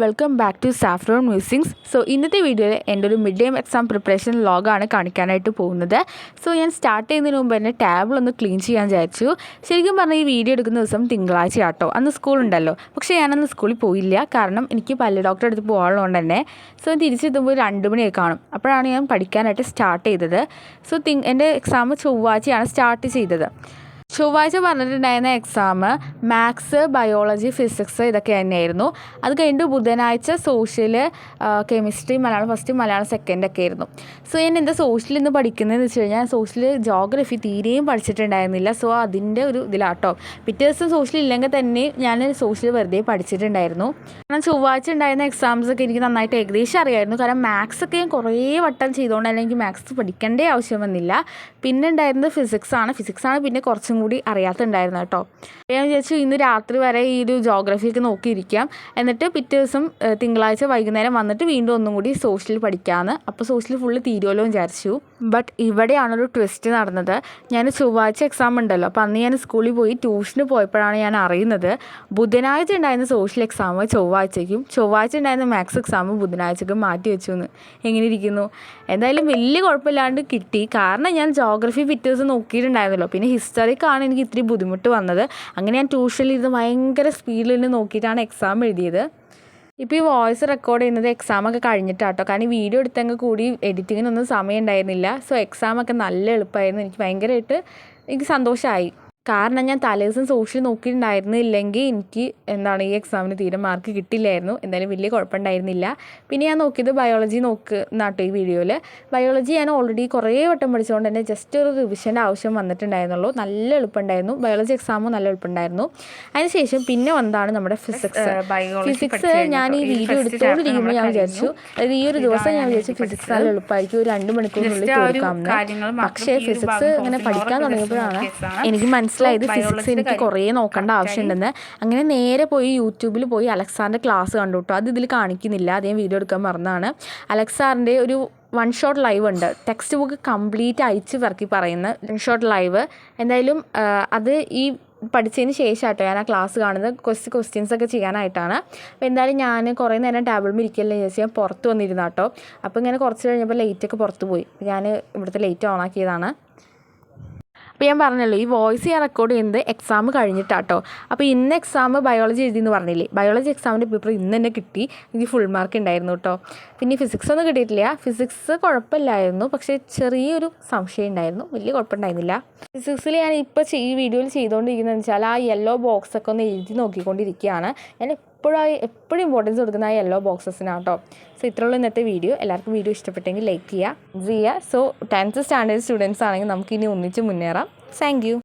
Welcome back to Saffron Musings. ഇന്നത്തെ വീഡിയോയിൽ എൻ്റെ ഒരു മിഡ് ടൈം എക്സാം പ്രിപ്പറേഷൻ വ്ളോഗാണ് കാണിക്കാനായിട്ട് പോകുന്നത്. ഞാൻ സ്റ്റാർട്ട് ചെയ്യുന്നതിന് മുമ്പ് തന്നെ ടേബിളൊന്ന് ക്ലീൻ ചെയ്യാൻ വിചാരിച്ചു. ശരിക്കും പറഞ്ഞാൽ ഈ വീഡിയോ എടുക്കുന്ന ദിവസം തിങ്കളാഴ്ച ആട്ടോ, അന്ന് സ്കൂളുണ്ടല്ലോ. പക്ഷേ ഞാനന്ന് സ്കൂളിൽ പോയില്ല, കാരണം എനിക്ക് പല്ല് ഡോക്ടറെ അടുത്ത് പോകാനുള്ളതുകൊണ്ട് തന്നെ. തിരിച്ചെത്തുമ്പോൾ 2 മണിയൊക്കെ കാണും. അപ്പോഴാണ് ഞാൻ പഠിക്കാനായിട്ട് സ്റ്റാർട്ട് ചെയ്തത്. എൻ്റെ എക്സാം ചൊവ്വാഴ്ചയാണ് സ്റ്റാർട്ട് ചെയ്തത്. ചൊവ്വാഴ്ച പറഞ്ഞിട്ടുണ്ടായിരുന്ന എക്സാം മാത്സ്, ബയോളജി, ഫിസിക്സ് ഇതൊക്കെ തന്നെയായിരുന്നു. അത് കഴിഞ്ഞിട്ട് ബുധനാഴ്ച social, chemistry, Malayalam first, Malayalam second ഒക്കെ ആയിരുന്നു. ഞാൻ എന്താ സോഷ്യൽ ഇന്ന് പഠിക്കുന്നതെന്ന് വെച്ച് കഴിഞ്ഞാൽ സോഷ്യൽ ജോഗ്രഫി തീരെയും പഠിച്ചിട്ടുണ്ടായിരുന്നില്ല. അതിൻ്റെ ഒരു ഇതിലാട്ടോ. പിറ്റേ ദിവസം സോഷ്യൽ ഇല്ലെങ്കിൽ തന്നെ ഞാൻ സോഷ്യൽ വെറുതെ പഠിച്ചിട്ടുണ്ടായിരുന്നു. കാരണം ചൊവ്വാഴ്ച ഉണ്ടായിരുന്ന എക്സാംസൊക്കെ എനിക്ക് നന്നായിട്ട് ഏകദേശം അറിയായിരുന്നു. കാരണം മാത്സ് ഒക്കെ ഞാൻ കുറേ വട്ടം ചെയ്തുകൊണ്ട് തന്നെ എനിക്ക് മാത്സ് പഠിക്കേണ്ട ആവശ്യം വന്നില്ല. പിന്നെ ഉണ്ടായിരുന്നത് ഫിസിക്സാണ് പിന്നെ കുറച്ചും കൂടി അറിയാത്തുണ്ടായിരുന്നു കേട്ടോ. ഞാൻ വിചാരിച്ചു ഇന്ന് രാത്രി വരെ ഈ ഒരു ജോഗ്രഫിയൊക്കെ നോക്കിയിരിക്കാം, എന്നിട്ട് പിറ്റേ ദിവസം തിങ്കളാഴ്ച വൈകുന്നേരം വന്നിട്ട് വീണ്ടും ഒന്നും കൂടി സോഷ്യൽ പഠിക്കാമെന്ന്. അപ്പോൾ സോഷ്യൽ ഫുള്ള് തീരുമല്ലോ വിചാരിച്ചു. ബട്ട് ഇവിടെയാണൊരു ട്വിസ്റ്റ് നടന്നത്. ഞാൻ ചൊവ്വാഴ്ച എക്സാം ഉണ്ടല്ലോ, അപ്പോൾ അന്ന് ഞാൻ സ്കൂളിൽ പോയി ട്യൂഷന് പോയപ്പോഴാണ് ഞാൻ അറിയുന്നത് ബുധനാഴ്ച ഉണ്ടായിരുന്ന സോഷ്യൽ എക്സാം ചൊവ്വാഴ്ച ഉണ്ടായിരുന്ന മാത്സ് എക്സാം ബുധനാഴ്ചയ്ക്കും മാറ്റി വെച്ചു എന്ന്. എങ്ങനെ ഇരിക്കുന്നു? എന്തായാലും വലിയ കുഴപ്പമില്ലാണ്ട് കിട്ടി. കാരണം ഞാൻ ജോഗ്രഫി പിറ്റേ ദിവസം നോക്കിയിട്ടുണ്ടായിരുന്നല്ലോ. പിന്നെ ഹിസ്റ്ററിക്കാണ് എനിക്ക് ഇത്തിരി ബുദ്ധിമുട്ട് വന്നത്. അങ്ങനെ ഞാൻ ട്യൂഷനിലിരുന്ന് ഭയങ്കര സ്പീഡിൽ നോക്കിയിട്ടാണ് എക്സാം എഴുതിയത്. ഇപ്പോൾ ഈ വോയിസ് റെക്കോർഡ് ചെയ്യുന്നത് എക്സാമൊക്കെ കഴിഞ്ഞിട്ടാട്ടോ. കാരണം ഈ വീഡിയോ എടുത്തെങ്കിൽ കൂടി എഡിറ്റിങ്ങിനൊന്നും സമയം ഉണ്ടായിരുന്നില്ല. എക്സാമൊക്കെ നല്ല എളുപ്പമായിരുന്നു. എനിക്ക് സന്തോഷമായി. കാരണം ഞാൻ തലേദിവസം സോഷ്യൽ നോക്കിയിട്ടുണ്ടായിരുന്നില്ലെങ്കിൽ എനിക്ക് ഈ എക്സാമിന് തീരെ മാർക്ക് കിട്ടില്ലായിരുന്നു. എന്തായാലും വലിയ കുഴപ്പമുണ്ടായിരുന്നില്ല. പിന്നെ ഞാൻ നോക്കിയത് ബയോളജി നോക്കുന്നാട്ടോ ഈ വീഡിയോയിൽ. ബയോളജി ഞാൻ ഓൾറെഡി കുറേ വട്ടം പഠിച്ചുകൊണ്ട് തന്നെ ജസ്റ്റ് ഒരു റിവിഷൻ്റെ ആവശ്യം വന്നിട്ടുണ്ടായിരുന്നുള്ളൂ. നല്ല എളുപ്പമുണ്ടായിരുന്നു. ബയോളജി എക്സാമും നല്ല എളുപ്പമുണ്ടായിരുന്നു. അതിനുശേഷം പിന്നെ വന്നതാണ് നമ്മുടെ ഫിസിക്സ്. ഞാൻ ഈ വീഡിയോ എടുത്തുകൊണ്ടിരിക്കുമ്പോൾ ഞാൻ വിചാരിച്ചു, അതായത് ഈ ഒരു ദിവസം ഞാൻ വിചാരിച്ചു ഫിസിക്സ് നല്ല എളുപ്പമായിരിക്കും, ഒരു 2 മണിക്കൂറിനുള്ളിൽ തീർക്കാമെന്ന്. പക്ഷേ ഫിസിക്സ് ഇങ്ങനെ പഠിക്കാൻ തുടങ്ങിയപ്പോഴാണ് എനിക്ക് മനസ്സിലായത് ഫിസിക്സ് എനിക്ക് കുറേ നോക്കേണ്ട ആവശ്യമുണ്ടെന്ന്. അങ്ങനെ നേരെ പോയി യൂട്യൂബിൽ പോയി അലക്സാറിൻ്റെ ക്ലാസ് കണ്ടു കേട്ടോ. അത് ഇതിൽ കാണിക്കുന്നില്ല, അതേ വീഡിയോ എടുക്കാൻ മറന്നാണ്. അലക്സാറിൻ്റെ ഒരു 1 ഷോട്ട് ലൈവ് ഉണ്ട്, ടെക്സ്റ്റ് ബുക്ക് കംപ്ലീറ്റ് അയച്ച് പറക്കി പറയുന്ന 1 ഷോട്ട് ലൈവ്. എന്തായാലും അത് ഈ പഠിച്ചതിന് ശേഷം കേട്ടോ ഞാൻ ആ ക്ലാസ് കാണുന്നത്. ക്വസ്റ്റ്യൻസൊക്കെ ചെയ്യാനായിട്ടാണ്. അപ്പോൾ എന്തായാലും ഞാൻ കുറേ നേരം ടേബിളിൽ ഇരിക്കല്ലേ വിചാരിച്ച് ഞാൻ പുറത്ത് വന്നിരുന്നു കേട്ടോ. അപ്പോൾ ഇങ്ങനെ കുറച്ച് കഴിഞ്ഞപ്പോൾ ലൈറ്റൊക്കെ പുറത്ത് പോയി. ഞാൻ ഇവിടുത്തെ ലൈറ്റ് ഓണാക്കിയതാണ്. അപ്പോൾ ഞാൻ പറഞ്ഞല്ലോ ഈ വോയിസ് ഞാൻ റെക്കോർഡ് ചെയ്യുന്നത് എക്സാം കഴിഞ്ഞിട്ടാട്ടോ. അപ്പോൾ ഇന്ന് എക്സാം ബയോളജി എഴുതിയെന്ന് പറഞ്ഞില്ലേ, ബയോളജി എക്സാമിൻ്റെ പേപ്പർ ഇന്ന് തന്നെ കിട്ടി. എനിക്ക് ഫുൾ മാർക്ക് ഉണ്ടായിരുന്നു കേട്ടോ. പിന്നെ ഫിസിക്സ് ഒന്നും കിട്ടിയിട്ടില്ല. ഫിസിക്സ് കുഴപ്പമില്ലായിരുന്നു, പക്ഷേ ചെറിയൊരു സംശയം ഉണ്ടായിരുന്നു. വലിയ കുഴപ്പമുണ്ടായിരുന്നില്ല. ഫിസിക്സിൽ ഞാൻ ഇപ്പോൾ ഈ വീഡിയോയിൽ ചെയ്തുകൊണ്ടിരിക്കുന്നതെന്ന് വെച്ചാൽ ആ യെല്ലോ ബോക്സൊക്കെ ഒന്ന് എഴുതി നോക്കിക്കൊണ്ടിരിക്കുകയാണ്. ഞാൻ എപ്പോഴും ഇമ്പോർട്ടൻസ് കൊടുക്കുന്ന ആ യെല്ലോ ബോക്സസിനാട്ടോ. ഇത്രയുള്ള ഇന്നത്തെ വീഡിയോ. എല്ലാവർക്കും വീഡിയോ ഇഷ്ടപ്പെട്ടെങ്കിൽ ലൈക്ക് ചെയ്യുക. 10th സ്റ്റാൻഡേർഡ് സ്റ്റുഡൻസ് ആണെങ്കിൽ നമുക്കിനി ഒന്നിച്ച് മുന്നേറാം. Thank you.